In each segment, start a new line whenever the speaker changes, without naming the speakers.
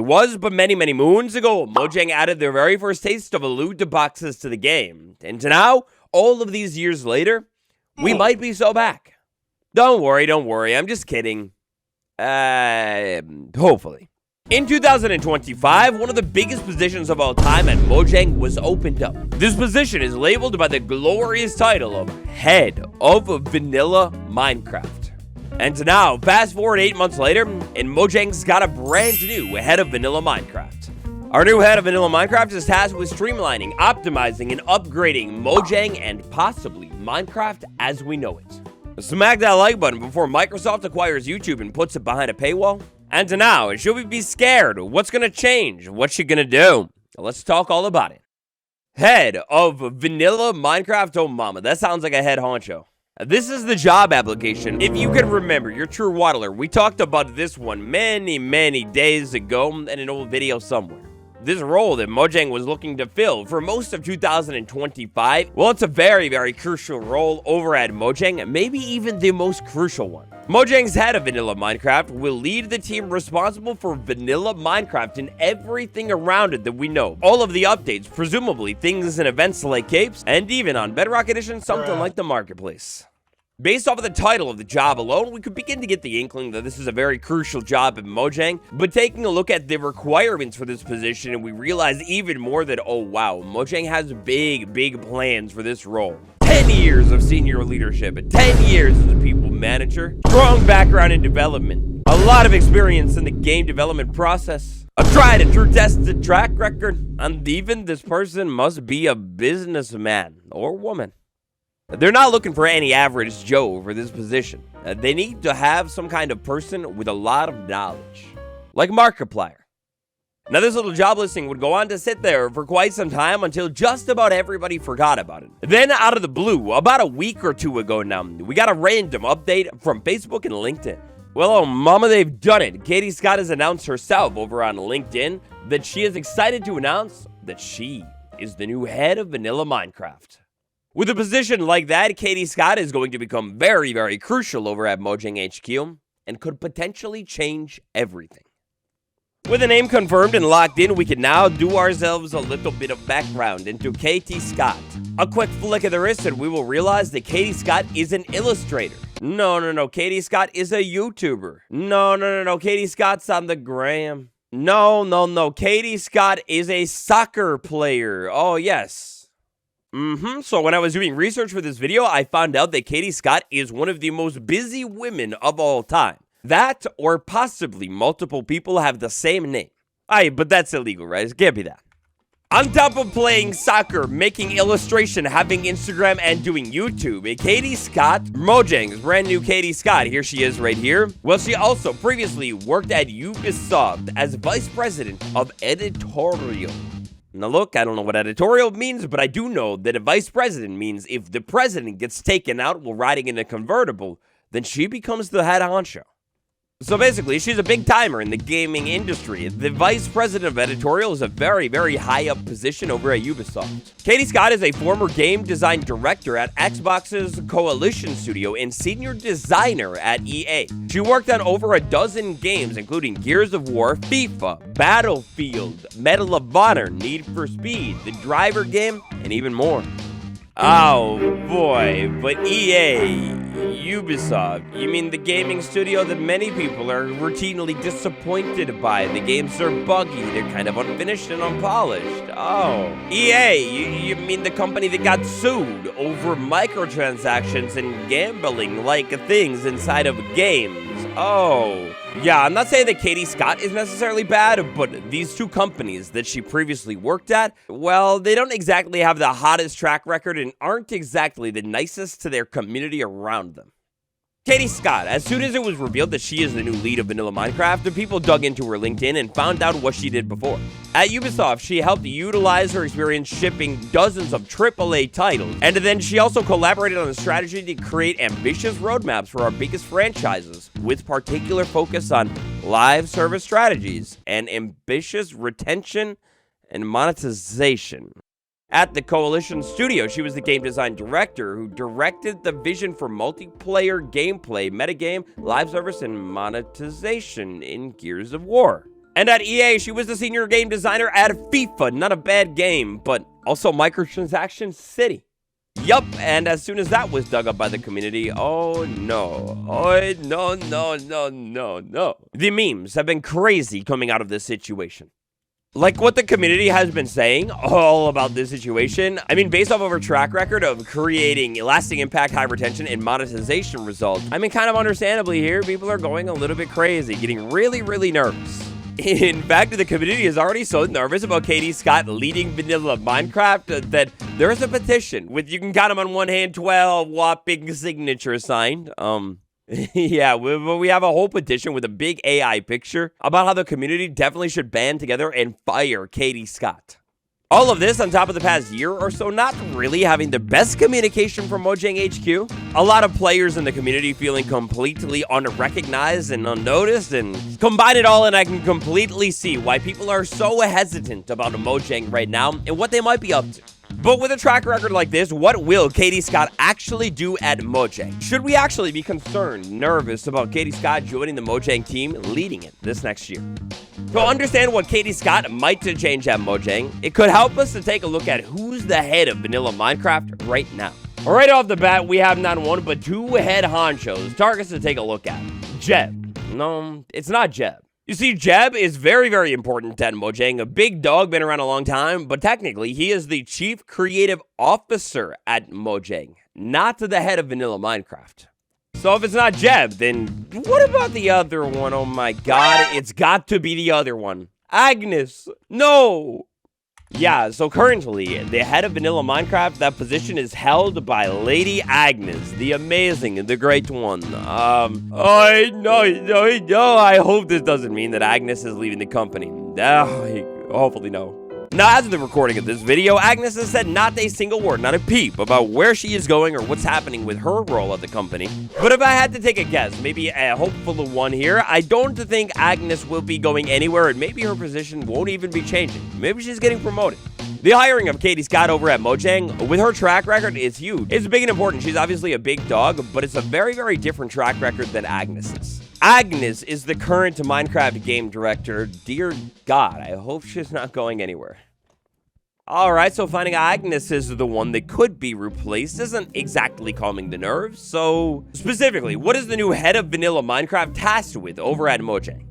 It was but many, many moons ago, Mojang added their very first taste of loot boxes to the game. And to now, all of these years later, we might be so back. Don't worry, I'm just kidding. Hopefully. In 2025, one of the biggest positions of all time at Mojang was opened up. This position is labeled by the glorious title of Head of Vanilla Minecraft. And now, fast forward 8 months later, and Mojang's got a brand new Head of Vanilla Minecraft. Our new Head of Vanilla Minecraft is tasked with streamlining, optimizing, and upgrading Mojang and possibly Minecraft as we know it. Smack that like button before Microsoft acquires YouTube and puts it behind a paywall. And now, should we be scared? What's gonna change? What's she gonna do? Let's talk all about it. Head of Vanilla Minecraft, oh mama, that sounds like a head honcho. This is the job application. If you can remember, you're true waddler. We talked about this one many days ago in an old video somewhere. This role that Mojang was looking to fill for most of 2025, well, it's a very crucial role over at Mojang, maybe even the most crucial one. Mojang's head of Vanilla Minecraft will lead the team responsible for Vanilla Minecraft and everything around it that we know. All of the updates, presumably things and events like capes, and even on Bedrock Edition, something like the Marketplace. Based off of the title of the job alone, we could begin to get the inkling that this is a very crucial job at Mojang, but taking a look at the requirements for this position, and we realize even more that, oh wow, Mojang has big plans for this role. 10 years of senior leadership, 10 years as a people manager, strong background in development, a lot of experience in the game development process, a tried and true tested track record, and even this person must be a businessman or woman. They're not looking for any average Joe for this position. They need to have some kind of person with a lot of knowledge, like Markiplier. Now, this little job listing would go on to sit there for quite some time until just about everybody forgot about it. Then, out of the blue, about a week or two ago now, we got a random update from Facebook and LinkedIn. Well, oh mama, they've done it. Katie Scott has announced herself over on LinkedIn that she is excited to announce that she is the new head of Vanilla Minecraft. With a position like that, Katie Scott is going to become very crucial over at Mojang HQ and could potentially change everything. With a name confirmed and locked in, we can now do ourselves a little bit of background into Katie Scott. A quick flick of the wrist and we will realize that Katie Scott is an illustrator. No, Katie Scott is a YouTuber. No, Katie Scott's on the gram. No, Katie Scott is a soccer player. Oh, yes. So when I was doing research for this video, I found out that Katie Scott is one of the most busy women of all time. That, or possibly multiple people have the same name. But that's illegal, right? It can't be that. On top of playing soccer, making illustration, having Instagram, and doing YouTube, Katie Scott, Mojang's brand new Katie Scott, here she is right here. Well, she also previously worked at Ubisoft as Vice President of Editorial. Now look, I don't know what editorial means, but I do know that a vice president means if the president gets taken out while riding in a convertible, then she becomes the head honcho. So basically, she's a big timer in the gaming industry. The vice president of editorial is a very high up position over at Ubisoft. Katie Scott is a former game design director at Xbox's Coalition Studio and senior designer at EA. She worked on over a dozen games, including Gears of War, FIFA, Battlefield, Medal of Honor, Need for Speed, the Driver game, and even more. Oh boy, but EA, Ubisoft, you mean the gaming studio that many people are routinely disappointed by. The games are buggy, they're kind of unfinished and unpolished. Oh, EA, you mean the company that got sued over microtransactions and gambling-like things inside of games. Oh, yeah, I'm not saying that Katie Scott is necessarily bad, but these two companies that she previously worked at, well, they don't exactly have the hottest track record and aren't exactly the nicest to their community around them. Katie Scott, as soon as it was revealed that she is the new lead of Vanilla Minecraft, the people dug into her LinkedIn and found out what she did before. At Ubisoft, she helped utilize her experience shipping dozens of AAA titles, and then she also collaborated on a strategy to create ambitious roadmaps for our biggest franchises, with particular focus on live service strategies and ambitious retention and monetization. At the Coalition Studio, she was the game design director who directed the vision for multiplayer gameplay, metagame, live service, and monetization in Gears of War. And at EA, she was the senior game designer at FIFA. Not a bad game, but also Microtransaction City. Yup, and as soon as that was dug up by the community, oh no. Oh no, no, no, no, no. The memes have been crazy coming out of this situation. Like what the community has been saying all about this situation, I mean, based off of her track record of creating lasting impact, high retention, and monetization results, I mean, kind of understandably here, people are going a little bit crazy, getting really, really nervous. In fact, the community is already so nervous about Katie Scott leading vanilla Minecraft that there's a petition with, you can count them on one hand, 12 whopping signatures signed. Yeah, we have a whole petition with a big AI picture about how the community definitely should band together and fire Katie Scott. All of this on top of the past year or so not really having the best communication from Mojang HQ. A lot of players in the community feeling completely unrecognized and unnoticed, and combine it all and I can completely see why people are so hesitant about Mojang right now and what they might be up to. But with a track record like this, what will Katie Scott actually do at Mojang? Should we actually be concerned, nervous about Katie Scott joining the Mojang team, leading it this next year? To understand what Katie Scott might change at Mojang, it could help us to take a look at who's the head of vanilla Minecraft right now. Right off the bat, we have not one but two head honchos, targets to take a look at. Jeb. No, it's not Jeb. You see, Jeb is very, very important at Mojang, a big dog, been around a long time, but technically he is the chief creative officer at Mojang, not the head of vanilla Minecraft. So if it's not Jeb, then what about the other one? Oh my god, it's got to be the other one. Agnes, no! Yeah, so currently, the head of vanilla Minecraft, that position is held by Lady Agnes, the amazing, the great one. No, I hope this doesn't mean that Agnes is leaving the company. Hopefully no. Now, as of the recording of this video, Agnes has said not a single word, not a peep, about where she is going or what's happening with her role at the company. But if I had to take a guess, maybe a hopeful one here, I don't think Agnes will be going anywhere, and maybe her position won't even be changing. Maybe she's getting promoted. The hiring of Katie Scott over at Mojang, with her track record, is huge. It's big and important. She's obviously a big dog, but it's a very, very different track record than Agnes's. Agnes is the current Minecraft game director. Dear God, I hope she's not going anywhere. Alright, so finding Agnes is the one that could be replaced isn't exactly calming the nerves, so specifically, what is the new head of vanilla Minecraft tasked with over at Mojang?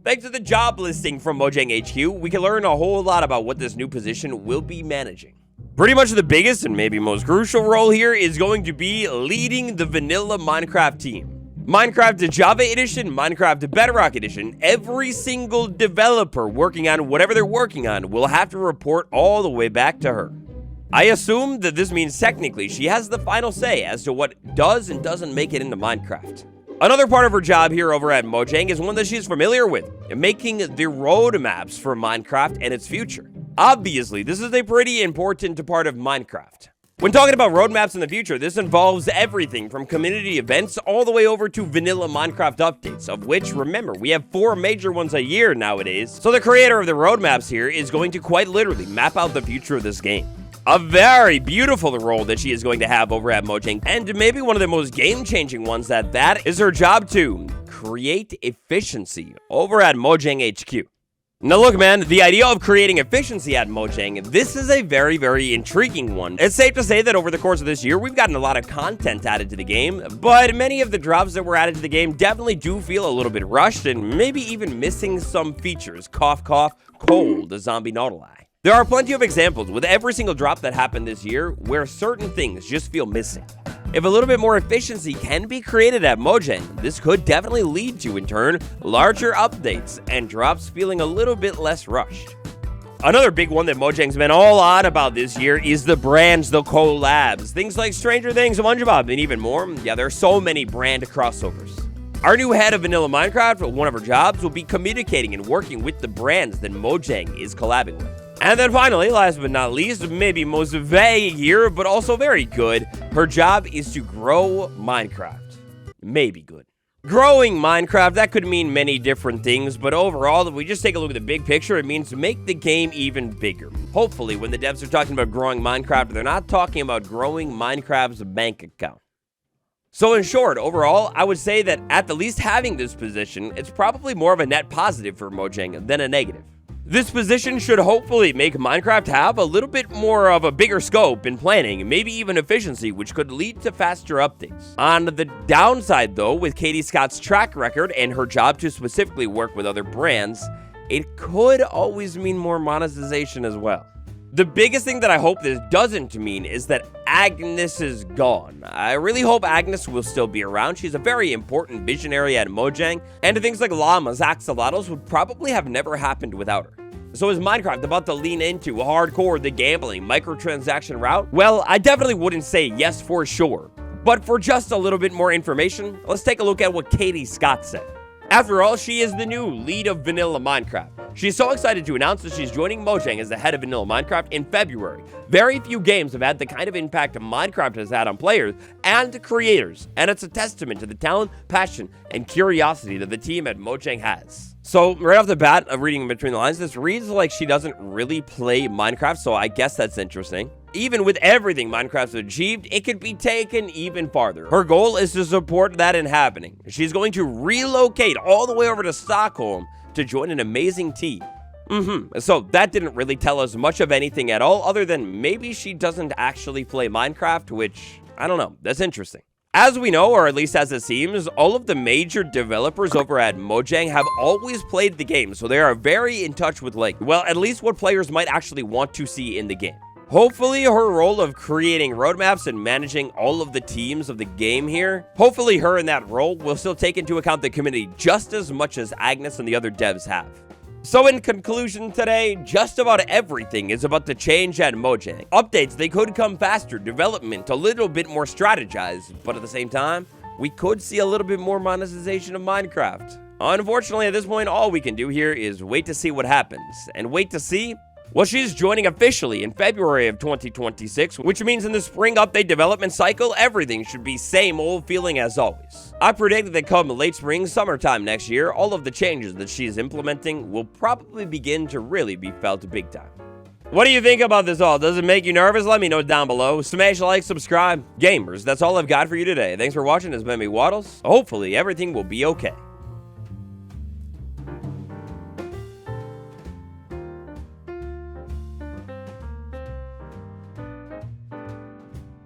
Thanks to the job listing from Mojang HQ, we can learn a whole lot about what this new position will be managing. Pretty much the biggest and maybe most crucial role here is going to be leading the vanilla Minecraft team. Minecraft Java Edition, Minecraft Bedrock Edition, every single developer working on whatever they're working on will have to report all the way back to her. I assume that this means technically she has the final say as to what does and doesn't make it into Minecraft. Another part of her job here over at Mojang is one that she's familiar with, making the roadmaps for Minecraft and its future. Obviously, this is a pretty important part of Minecraft. When talking about roadmaps in the future, this involves everything from community events all the way over to vanilla Minecraft updates, of which, remember, we have 4 major ones a year nowadays. So the creator of the roadmaps here is going to quite literally map out the future of this game. A very beautiful role that she is going to have over at Mojang, and maybe one of the most game-changing ones at that is her job to create efficiency over at Mojang HQ. Now look, man, the idea of creating efficiency at Mojang, this is a very, very intriguing one. It's safe to say that over the course of this year, we've gotten a lot of content added to the game, but many of the drops that were added to the game definitely do feel a little bit rushed and maybe even missing some features. Cough, cough, cold, a zombie Nautili. There are plenty of examples with every single drop that happened this year where certain things just feel missing. If a little bit more efficiency can be created at Mojang, this could definitely lead to, in turn, larger updates and drops feeling a little bit less rushed. Another big one that Mojang's been all on about this year is the brands, the collabs. Things like Stranger Things, SpongeBob, and even more. Yeah, there are so many brand crossovers. Our new head of vanilla Minecraft, one of her jobs, will be communicating and working with the brands that Mojang is collabing with. And then finally, last but not least, maybe most vague here, but also very good, her job is to grow Minecraft. Maybe good. Growing Minecraft, that could mean many different things, but overall, if we just take a look at the big picture, it means to make the game even bigger. Hopefully, when the devs are talking about growing Minecraft, they're not talking about growing Minecraft's bank account. So in short, overall, I would say that at the least having this position, it's probably more of a net positive for Mojang than a negative. This position should hopefully make Minecraft have a little bit more of a bigger scope in planning, maybe even efficiency, which could lead to faster updates. On the downside though, with Katie Scott's track record and her job to specifically work with other brands, it could always mean more monetization as well. The biggest thing that I hope this doesn't mean is that Agnes is gone. I really hope Agnes will still be around. She's a very important visionary at Mojang, and things like llamas, axolotls would probably have never happened without her. So is Minecraft about to lean into hardcore the gambling microtransaction route? Well, I definitely wouldn't say yes for sure. But for just a little bit more information, let's take a look at what Katie Scott said. After all, she is the new lead of Vanilla Minecraft. She's so excited to announce that she's joining Mojang as the head of Vanilla Minecraft in February. Very few games have had the kind of impact Minecraft has had on players and creators, and it's a testament to the talent, passion, and curiosity that the team at Mojang has. So, right off the bat, reading between the lines, this reads like she doesn't really play Minecraft, so I guess that's interesting. Even with everything Minecraft's achieved, it could be taken even farther. Her goal is to support that in happening. She's going to relocate all the way over to Stockholm to join an amazing team. So that didn't really tell us much of anything at all, other than maybe she doesn't actually play Minecraft, which, I don't know, that's interesting. As we know, or at least as it seems, all of the major developers over at Mojang have always played the game, so they are very in touch with, well, at least what players might actually want to see in the game. Hopefully, her role of creating roadmaps and managing all of the teams of the game here, hopefully her in that role will still take into account the community just as much as Agnes and the other devs have. So in conclusion today, just about everything is about to change at Mojang. Updates, they could come faster, development a little bit more strategized, but at the same time, we could see a little bit more monetization of Minecraft. Unfortunately, at this point, all we can do here is wait to see what happens, and wait to see. Well, she's joining officially in February of 2026, which means in the spring update development cycle, everything should be same old feeling as always. I predict that come late spring, summertime next year, all of the changes that she's implementing will probably begin to really be felt big time. What do you think about this all? Does it make you nervous? Let me know down below. Smash like, subscribe. Gamers, that's all I've got for you today. Thanks for watching. It's been me, Waddles. Hopefully, everything will be okay.